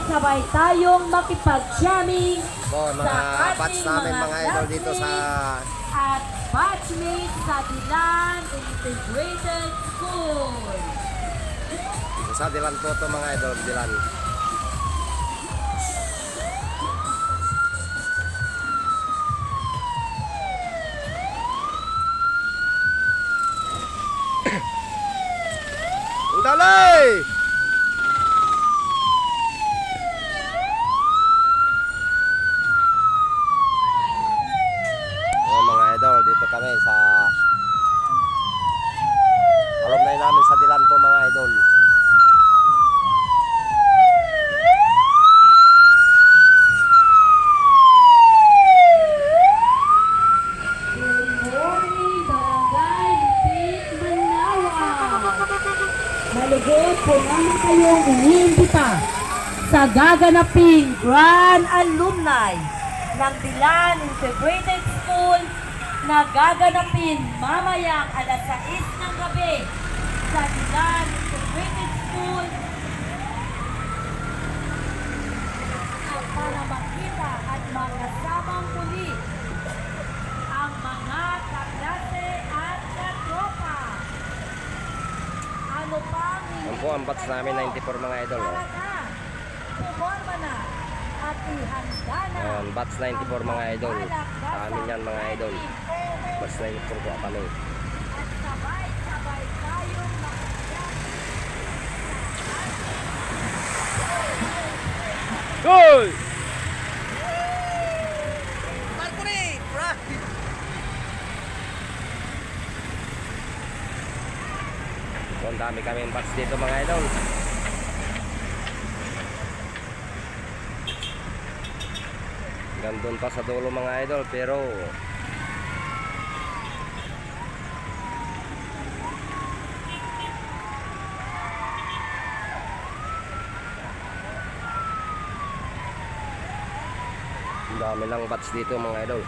sabay tayong makipag-jamming Mga batch namin mga idol dito sa at batchmates sa Dilan Integrated School. Dilan po ito mga idol, Dilan. Ang dalay! Mga idol, dito kami sa alumni namin sa Dilan po mga idol. Malugod po namin kayong iniimbita sa gaganaping Grand Alumni ng Dilan Integrated School na gaganapin mamayang alas 6 ng gabi sa Dilan Integrated School para makita at makasamang muli ang mga kaklase at katropa. Ano pang Yan po ang batch namin 94 mga idol. Puporma na at ihanda na. Batch 94 mga idol. Sa amin yan mga idol. Batch 94 po kami. At sabay-sabay tayong Goal! Ang dami kami batch dito mga idol. Gandun pa sa dulo mga idol pero ang dami lang batch dito mga idol.